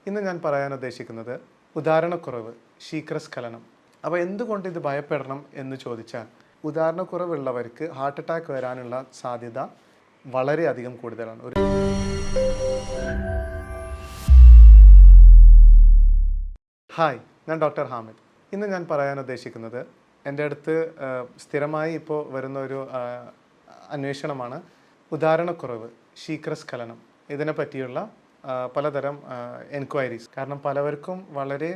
ഇന്ന് ഞാൻ പറയാൻ ഉദ്ദേശിക്കുന്നത് ഉദാഹരണക്കുറവ്, ശീഘ്രസ്ഖലനം. അപ്പോൾ എന്തുകൊണ്ട് ഇത് ഭയപ്പെടണം എന്ന് ചോദിച്ചാൽ, ഉദാഹരണക്കുറവുള്ളവർക്ക് ഹാർട്ട് അറ്റാക്ക് വരാനുള്ള സാധ്യത വളരെയധികം കൂടുതലാണ്. ഹായ്, ഞാൻ ഡോക്ടർ ഹാമിദ്. ഇന്ന് ഞാൻ പറയാൻ ഉദ്ദേശിക്കുന്നത് എൻ്റെ അടുത്ത് സ്ഥിരമായി ഇപ്പോൾ വരുന്ന ഒരു അന്വേഷണമാണ് ഉദാഹരണക്കുറവ്, ശീഘ്രസ്ഖലനം. ഇതിനെ പറ്റിയുള്ള പലതരം എൻക്വയറീസ്. കാരണം പലവർക്കും വളരെ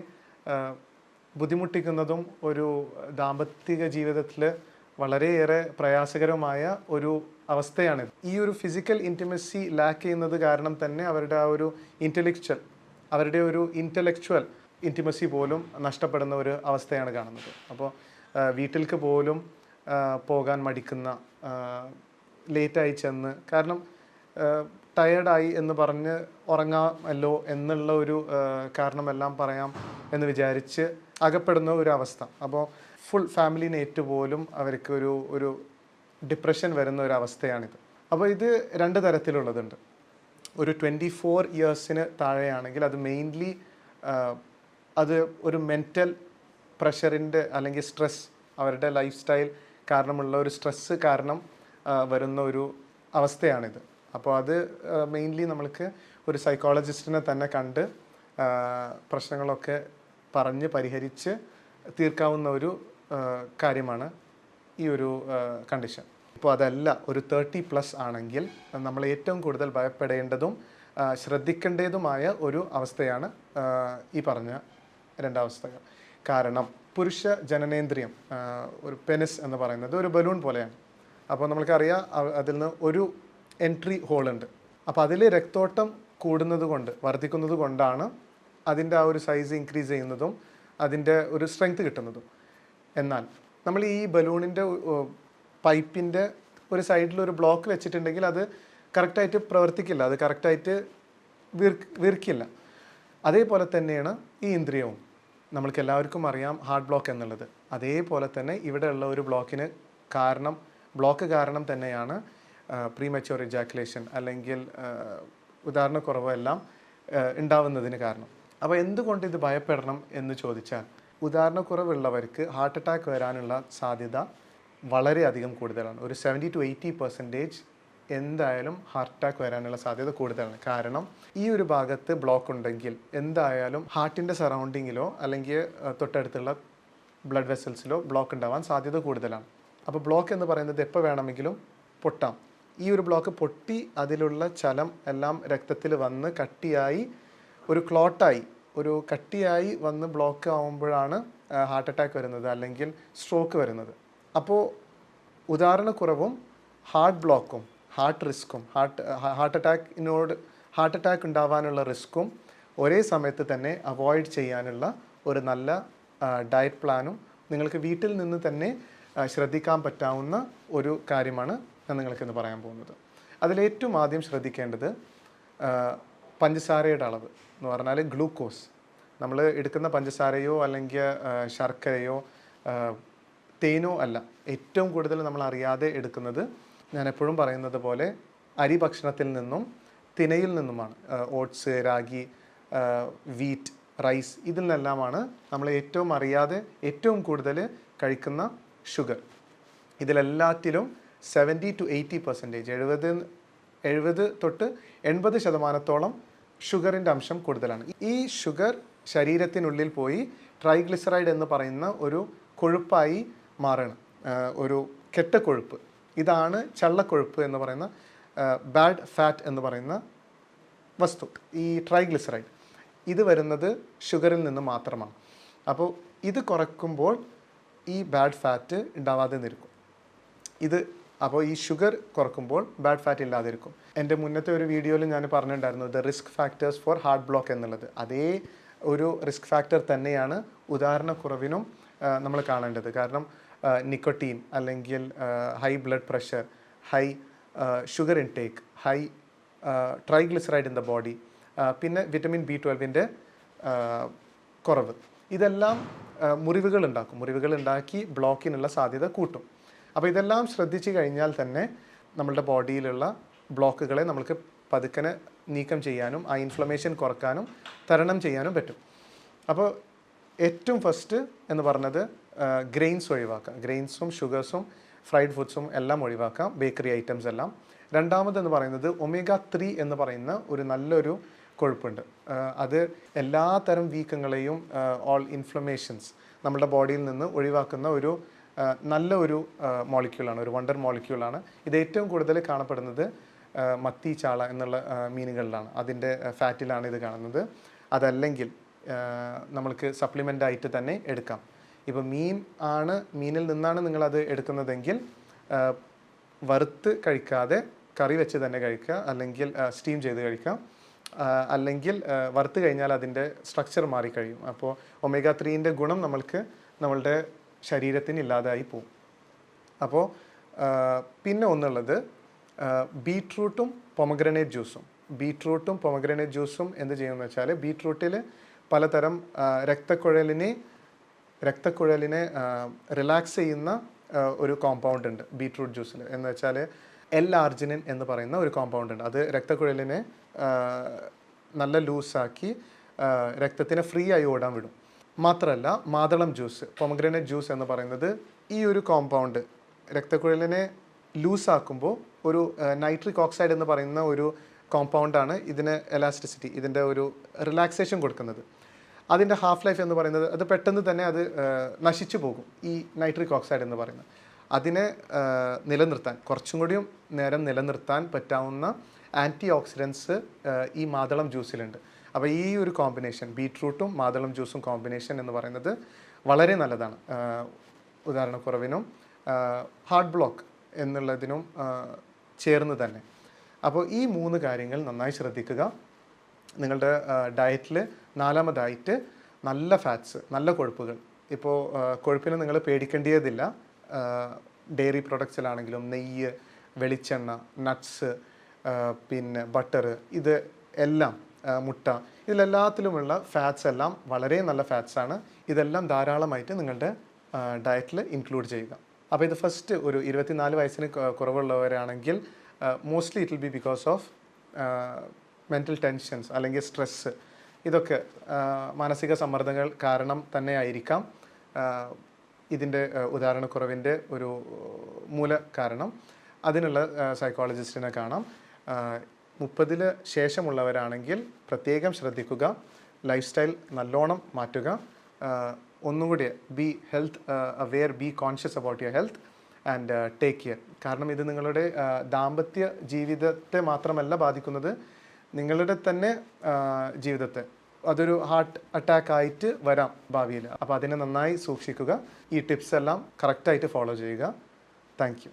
ബുദ്ധിമുട്ടിക്കുന്നതും ഒരു ദാമ്പത്തിക ജീവിതത്തിൽ വളരെയേറെ പ്രയാസകരമായ ഒരു അവസ്ഥയാണിത്. ഈ ഒരു ഫിസിക്കൽ ഇൻറ്റിമസി ലാക്ക് ചെയ്യുന്നത് കാരണം തന്നെ അവരുടെ ആ ഒരു ഇൻ്റലക്ച്വൽ ഇൻറ്റിമസി പോലും നഷ്ടപ്പെടുന്ന ഒരു അവസ്ഥയാണ് കാണുന്നത്. അപ്പോൾ വീട്ടിലേക്ക് പോലും പോകാൻ മടിക്കുന്ന, ലേറ്റായി ചെന്ന്, കാരണം ടയേർഡായി എന്ന് പറഞ്ഞ് ഉറങ്ങാമല്ലോ എന്നുള്ള ഒരു കാരണമെല്ലാം പറയാം എന്ന് വിചാരിച്ച് അകപ്പെടുന്ന ഒരു അവസ്ഥ. അപ്പോൾ ഫുൾ ഫാമിലിനേറ്റ് പോലും അവർക്ക് ഒരു ഡിപ്രഷൻ വരുന്ന ഒരു അവസ്ഥയാണിത്. അപ്പോൾ ഇത് രണ്ട് തരത്തിലുള്ളതുണ്ട്. ഒരു 24 ഇയേഴ്സിന് താഴെയാണെങ്കിൽ അത് മെയിൻലി അത് ഒരു മെൻ്റൽ പ്രഷറിൻ്റെ അല്ലെങ്കിൽ സ്ട്രെസ്, അവരുടെ ലൈഫ് സ്റ്റൈൽ കാരണമുള്ള ഒരു സ്ട്രെസ്സ് കാരണം വരുന്ന ഒരു അവസ്ഥയാണിത്. അപ്പോൾ അത് മെയിൻലി നമ്മൾക്ക് ഒരു സൈക്കോളജിസ്റ്റിനെ തന്നെ കണ്ട് പ്രശ്നങ്ങളൊക്കെ പറഞ്ഞ് പരിഹരിച്ച് തീർക്കാവുന്ന ഒരു കാര്യമാണ് ഈ ഒരു കണ്ടീഷൻ. ഇപ്പോൾ അതല്ല, ഒരു 30+ ആണെങ്കിൽ നമ്മൾ ഏറ്റവും കൂടുതൽ ഭയപ്പെടേണ്ടതും ശ്രദ്ധിക്കേണ്ടതുമായ ഒരു അവസ്ഥയാണ് ഈ പറഞ്ഞ രണ്ടവസ്ഥകൾ. കാരണം പുരുഷ ജനനേന്ദ്രിയം, ഒരു പെനിസ് എന്ന് പറയുന്നത് ഒരു ബലൂൺ പോലെയാണ്. അപ്പോൾ നമ്മൾക്കറിയാം അതിൽ നിന്ന് ഒരു എൻട്രി ഹോളുണ്ട്. അപ്പോൾ അതിൽ രക്തോട്ടം വർദ്ധിക്കുന്നത് കൊണ്ടാണ് അതിൻ്റെ ആ ഒരു സൈസ് ഇൻക്രീസ് ചെയ്യുന്നതും അതിൻ്റെ ഒരു സ്ട്രെങ്ത് കിട്ടുന്നതും. എന്നാൽ നമ്മൾ ഈ ബലൂണിൻ്റെ പൈപ്പിൻ്റെ ഒരു സൈഡിലൊരു ബ്ലോക്ക് വെച്ചിട്ടുണ്ടെങ്കിൽ അത് കറക്റ്റായിട്ട് പ്രവർത്തിക്കില്ല, അത് കറക്റ്റായിട്ട് വീർക്കില്ല. അതേപോലെ തന്നെയാണ് ഈ ഇന്ദ്രിയവും. നമ്മൾക്ക് എല്ലാവർക്കും അറിയാം ഹാർട്ട് ബ്ലോക്ക് എന്നുള്ളത്. അതേപോലെ തന്നെ ഇവിടെയുള്ള ഒരു ബ്ലോക്ക് കാരണം തന്നെയാണ് പ്രീമച്യൂർ ഇജാക്കുലേഷൻ അല്ലെങ്കിൽ ഉദാഹരണക്കുറവ് എല്ലാം ഉണ്ടാവുന്നതിന് കാരണം. അപ്പോൾ എന്തുകൊണ്ട് ഇത് ഭയപ്പെടണം എന്ന് ചോദിച്ചാൽ, ഉദാഹരണക്കുറവുള്ളവർക്ക് ഹാർട്ട് അറ്റാക്ക് വരാനുള്ള സാധ്യത വളരെയധികം കൂടുതലാണ്. ഒരു 70 to 80% എന്തായാലും ഹാർട്ട് അറ്റാക്ക് വരാനുള്ള സാധ്യത കൂടുതലാണ്. കാരണം ഈ ഒരു ഭാഗത്ത് ബ്ലോക്ക് ഉണ്ടെങ്കിൽ എന്തായാലും ഹാർട്ടിൻ്റെ സറൗണ്ടിങ്ങിലോ അല്ലെങ്കിൽ തൊട്ടടുത്തുള്ള ബ്ലഡ് വെസൽസിലോ ബ്ലോക്ക് ഉണ്ടാവാൻ സാധ്യത കൂടുതലാണ്. അപ്പോൾ ബ്ലോക്ക് എന്ന് പറയുന്നത് എപ്പോൾ വേണമെങ്കിലും പൊട്ടാം. ഈ ഒരു ബ്ലോക്ക് പൊട്ടി അതിലുള്ള ചലം എല്ലാം രക്തത്തിൽ വന്ന് കട്ടിയായി ഒരു കട്ടിയായി വന്ന് ബ്ലോക്ക് ആവുമ്പോഴാണ് ഹാർട്ട് അറ്റാക്ക് വരുന്നത് അല്ലെങ്കിൽ സ്ട്രോക്ക് വരുന്നത്. അപ്പോൾ ഉദാഹരണക്കുറവും ഹാർട്ട് ബ്ലോക്കും ഹാർട്ട് അറ്റാക്ക് ഉണ്ടാവാനുള്ള റിസ്ക്കും ഒരേ സമയത്ത് തന്നെ അവോയ്ഡ് ചെയ്യാനുള്ള ഒരു നല്ല ഡയറ്റ് പ്ലാനും നിങ്ങൾക്ക് വീട്ടിൽ നിന്ന് തന്നെ ശ്രദ്ധിക്കാൻ പറ്റാവുന്ന ഒരു കാര്യമാണ് ഞാൻ നിങ്ങൾക്കിന്ന് പറയാൻ പോകുന്നത്. അതിലേറ്റവും ആദ്യം ശ്രദ്ധിക്കേണ്ടത് പഞ്ചസാരയുടെ അളവ് എന്ന് പറഞ്ഞാൽ ഗ്ലൂക്കോസ്. നമ്മൾ എടുക്കുന്ന പഞ്ചസാരയോ അല്ലെങ്കിൽ ശർക്കരയോ തേനോ അല്ല, ഏറ്റവും കൂടുതൽ നമ്മൾ അറിയാതെ എടുക്കുന്നത്, ഞാൻ എപ്പോഴും പറയുന്നത് പോലെ, അരി ഭക്ഷണത്തിൽ നിന്നും തിനയിൽ നിന്നുമാണ്. ഓട്സ്, രാഗി, വീറ്റ്, റൈസ്, ഇതിൽ നിന്നെല്ലാമാണ് നമ്മൾ ഏറ്റവും അറിയാതെ ഏറ്റവും കൂടുതൽ കഴിക്കുന്ന ഷുഗർ. ഇതിലെല്ലാറ്റിലും 70 to 80%, 70 തൊട്ട് 80% ഷുഗറിൻ്റെ അംശം കൂടുതലാണ്. ഈ ഷുഗർ ശരീരത്തിനുള്ളിൽ പോയി ട്രൈഗ്ലിസറൈഡ് എന്ന് പറയുന്ന ഒരു കൊഴുപ്പായി മാറണം, ഒരു കെട്ട കൊഴുപ്പ്. ഇതാണ് ചള്ളക്കൊഴുപ്പ് എന്ന് പറയുന്ന ബാഡ് ഫാറ്റ് എന്ന് പറയുന്ന വസ്തു. ഈ ട്രൈഗ്ലിസറൈഡ് ഇത് വരുന്നത് ഷുഗറിൽ നിന്ന് മാത്രമാണ്. അപ്പോൾ ഇത് കുറയ്ക്കുമ്പോൾ ഈ ബാഡ് ഫാറ്റ് ഉണ്ടാവാതെ നിൽക്കും. അപ്പോൾ ഈ ഷുഗർ കുറക്കുമ്പോൾ ബാഡ് ഫാറ്റ് ഇല്ലാതിരിക്കും. എൻ്റെ മുന്നത്തെ ഒരു വീഡിയോയിൽ ഞാൻ പറഞ്ഞിട്ടുണ്ടായിരുന്നു the risk factors four heart block എന്നുള്ളത്. അതേ ഒരു റിസ്ക് ഫാക്ടർ തന്നെയാണ് ഉദാഹരണക്കുറവിനും നമ്മൾ കാണേണ്ടത്. കാരണം നിക്കോട്ടീൻ അല്ലെങ്കിൽ high blood pressure, high sugar intake, high triglyceride in the body, പിന്നെ വിറ്റമിൻ B12 കുറവ്, ഇതെല്ലാം മുറിവുകളുണ്ടാക്കി ബ്ലോക്കിനുള്ള സാധ്യത കൂട്ടും. അപ്പോൾ ഇതെല്ലാം ശ്രദ്ധിച്ചു കഴിഞ്ഞാൽ തന്നെ നമ്മളുടെ ബോഡിയിലുള്ള ബ്ലോക്കുകളെ നമുക്ക് പതുക്കനെ നീക്കം ചെയ്യാനും ആ ഇൻഫ്ലമേഷൻ കുറക്കാനും തരണം ചെയ്യാനും പറ്റും. അപ്പോൾ ഏറ്റവും ഫസ്റ്റ് എന്ന് പറഞ്ഞത് ഗ്രെയിൻസ് ഒഴിവാക്കാം. ഗ്രെയിൻസും ഷുഗേഴ്സും ഫ്രൈഡ് ഫുഡ്സും എല്ലാം ഒഴിവാക്കാം, ബേക്കറി ഐറ്റംസ് എല്ലാം. രണ്ടാമതെന്ന് പറയുന്നത് omega-3 എന്ന് പറയുന്ന ഒരു നല്ലൊരു കൊഴുപ്പുണ്ട്. അത് എല്ലാ തരം വീക്കങ്ങളെയും ഓൾ ഇൻഫ്ലമേഷൻസ് നമ്മുടെ ബോഡിയിൽ നിന്ന് ഒഴിവാക്കുന്ന ഒരു നല്ല ഒരു മോളിക്യൂളാണ്, ഒരു വണ്ടർ മോളിക്യൂളാണ്. ഇത് ഏറ്റവും കൂടുതൽ കാണപ്പെടുന്നത് മത്തി, ചാള എന്നുള്ള മീനുകളിലാണ്, അതിൻ്റെ ഫാറ്റിലാണ് ഇത് കാണുന്നത്. അതല്ലെങ്കിൽ നമ്മൾക്ക് സപ്ലിമെൻ്റ് ആയിട്ട് തന്നെ എടുക്കാം. ഇപ്പോൾ മീനിൽ നിന്നാണ് നിങ്ങളത് എടുക്കുന്നതെങ്കിൽ വറുത്ത് കഴിക്കാതെ കറി വെച്ച് തന്നെ കഴിക്കുക, അല്ലെങ്കിൽ സ്റ്റീം ചെയ്ത് കഴിക്കാം. അല്ലെങ്കിൽ വറുത്ത് കഴിഞ്ഞാൽ അതിൻ്റെ സ്ട്രക്ചർ മാറിക്കഴിയും. അപ്പോൾ omega-3ൻ്റെ ഗുണം നമ്മളുടെ ശരീരത്തിന് ഇല്ലാതായി പോകും. അപ്പോൾ പിന്നെ ഒന്നുള്ളത് ബീട്രൂട്ടും പൊമഗ്രനേറ്റ് ജ്യൂസും എന്ത് ചെയ്യുമെന്ന് വെച്ചാൽ, ബീട്രൂട്ടിൽ പലതരം രക്തക്കുഴലിനെ റിലാക്സ് ചെയ്യുന്ന ഒരു കോമ്പൗണ്ട് ഉണ്ട് ബീട്രൂട്ട് ജ്യൂസിൽ. എന്ന് വെച്ചാൽ L-arginine എന്ന് പറയുന്ന ഒരു കോമ്പൗണ്ട് ഉണ്ട്. അത് രക്തക്കുഴലിനെ നല്ല ലൂസാക്കി രക്തത്തിനെ ഫ്രീ ആയി ഓടാൻ വിടും. മാത്രമല്ല മാതളം ജ്യൂസ്, പൊമഗ്രനേറ്റ് ജ്യൂസ് എന്ന് പറയുന്നത് ഈ ഒരു കോമ്പൗണ്ട് രക്തക്കുഴലിനെ ലൂസാക്കുമ്പോൾ ഒരു നൈട്രിക് ഓക്സൈഡ് എന്ന് പറയുന്ന ഒരു കോമ്പൗണ്ടാണ് ഇതിന് എലാസ്റ്റിസിറ്റി, ഇതിൻ്റെ ഒരു റിലാക്സേഷൻ കൊടുക്കുന്നത്. അതിൻ്റെ ഹാഫ് ലൈഫ് എന്ന് പറയുന്നത് അത് പെട്ടെന്ന് തന്നെ അത് നശിച്ചു പോകും. ഈ നൈട്രിക് ഓക്സൈഡ് എന്ന് പറയുന്നത് അതിനെ നിലനിർത്താൻ, കുറച്ചും കൂടിയും നേരം നിലനിർത്താൻ പറ്റാവുന്ന ആൻറ്റി ഓക്സിഡൻസ് ഈ മാതളം ജ്യൂസിലുണ്ട്. അപ്പോൾ ഈ ഒരു കോമ്പിനേഷൻ, ബീട്രൂട്ടും മാതളം ജ്യൂസും കോമ്പിനേഷൻ എന്ന് പറയുന്നത് വളരെ നല്ലതാണ് ഉദാഹരണക്കുറവിനും ഹാർട്ട് ബ്ലോക്ക് എന്നുള്ളതിനും ചേർന്ന് തന്നെ. അപ്പോൾ ഈ 3 കാര്യങ്ങൾ നന്നായി ശ്രദ്ധിക്കുക. നിങ്ങളുടെ ഡയറ്റിൽ നാലാമതായിട്ട് നല്ല ഫാറ്റ്സ്, നല്ല കൊഴുപ്പുകൾ. ഇപ്പോൾ കൊഴുപ്പിന് നിങ്ങൾ പേടിക്കേണ്ടതില്ല. ഡെയറി പ്രൊഡക്ട്സിലാണെങ്കിലും നെയ്യ്, വെളിച്ചെണ്ണ, നട്ട്സ്, പിന്നെ ബട്ടർ, ഇത് എല്ലാം, മുട്ട, ഇതിലെല്ലാത്തിലുമുള്ള ഫാറ്റ്സ് എല്ലാം വളരെ നല്ല ഫാറ്റ്സാണ്. ഇതെല്ലാം ധാരാളമായിട്ട് നിങ്ങളുടെ ഡയറ്റിൽ ഇൻക്ലൂഡ് ചെയ്യുക. അപ്പോൾ ഇത് ഫസ്റ്റ് ഒരു 24 വയസ്സിന് കുറവുള്ളവരാണെങ്കിൽ mostly it will be because of mental tensions അല്ലെങ്കിൽ സ്ട്രെസ്സ്, ഇതൊക്കെ മാനസിക സമ്മർദ്ദങ്ങൾ കാരണം തന്നെ ആയിരിക്കാം ഇതിൻ്റെ ഉദാഹരണക്കുറവിൻ്റെ ഒരു മൂല കാരണം. അതിനുള്ള സൈക്കോളജിസ്റ്റിനെ കാണാം. 30 ശേഷമുള്ളവരാണെങ്കിൽ പ്രത്യേകം ശ്രദ്ധിക്കുക, ലൈഫ് സ്റ്റൈൽ നല്ലോണം മാറ്റുക. ഒന്നുകൂടി B health aware, B conscious about your health and take care. കാരണം ഇത് നിങ്ങളുടെ ദാമ്പത്യ ജീവിതത്തെ മാത്രമല്ല ബാധിക്കുന്നത്, നിങ്ങളുടെ തന്നെ ജീവിതത്തെ. അതൊരു ഹാർട്ട് അറ്റാക്ക് ആയിട്ട് വരാം ഭാവിയിൽ. അപ്പോൾ അതിനെ നന്നായി സൂക്ഷിക്കുക. ഈ ടിപ്സ് എല്ലാം കറക്റ്റായിട്ട് ഫോളോ ചെയ്യുക. Thank you.